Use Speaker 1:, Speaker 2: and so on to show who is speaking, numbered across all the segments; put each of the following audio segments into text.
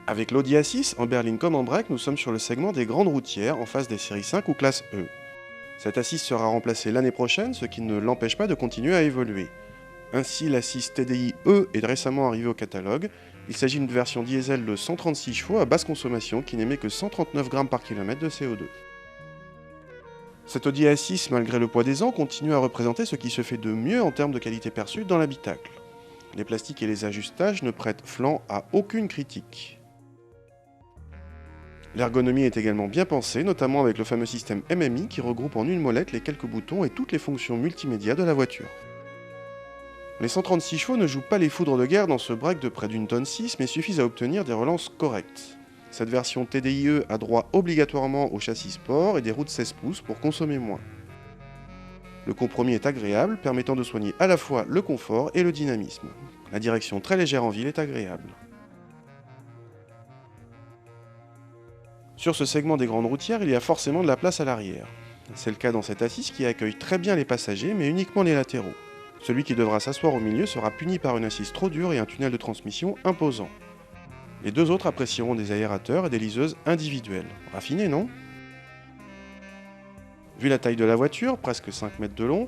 Speaker 1: Avec l'Audi A6, en berline comme en break, nous sommes sur le segment des grandes routières en face des séries 5 ou classe E. Cette A6 sera remplacée l'année prochaine, ce qui ne l'empêche pas de continuer à évoluer. Ainsi, l'A6 TDI E est récemment arrivée au catalogue. Il s'agit d'une version diesel de 136 chevaux à basse consommation qui n'émet que 139 grammes par kilomètre de CO2. Cette Audi A6, malgré le poids des ans, continue à représenter ce qui se fait de mieux en termes de qualité perçue dans l'habitacle. Les plastiques et les ajustages ne prêtent flanc à aucune critique. L'ergonomie est également bien pensée, notamment avec le fameux système MMI qui regroupe en une molette les quelques boutons et toutes les fonctions multimédia de la voiture. Les 136 chevaux ne jouent pas les foudres de guerre dans ce break de près d'une tonne 6, mais suffisent à obtenir des relances correctes. Cette version TDIe a droit obligatoirement au châssis sport et des roues de 16 pouces pour consommer moins. Le compromis est agréable, permettant de soigner à la fois le confort et le dynamisme. La direction très légère en ville est agréable. Sur ce segment des grandes routières, il y a forcément de la place à l'arrière. C'est le cas dans cette assise qui accueille très bien les passagers, mais uniquement les latéraux. Celui qui devra s'asseoir au milieu sera puni par une assise trop dure et un tunnel de transmission imposant. Les deux autres apprécieront des aérateurs et des liseuses individuelles. Raffiné, non? Vu la taille de la voiture, presque 5 mètres de long,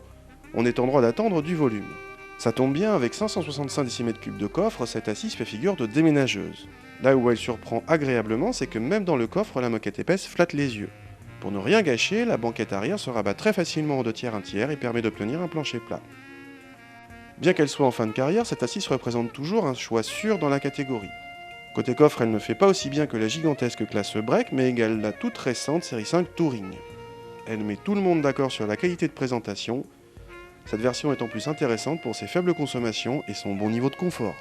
Speaker 1: on est en droit d'attendre du volume. Ça tombe bien, avec 565 décimètres cubes de coffre, cette assise fait figure de déménageuse. Là où elle surprend agréablement, c'est que même dans le coffre, la moquette épaisse flatte les yeux. Pour ne rien gâcher, la banquette arrière se rabat très facilement en 2 tiers 1 tiers et permet d'obtenir un plancher plat. Bien qu'elle soit en fin de carrière, cette assise représente toujours un choix sûr dans la catégorie. Côté coffre, elle ne fait pas aussi bien que la gigantesque classe Break, mais égale la toute récente série 5 Touring. Elle met tout le monde d'accord sur la qualité de présentation. Cette version est en plus intéressante pour ses faibles consommations et son bon niveau de confort.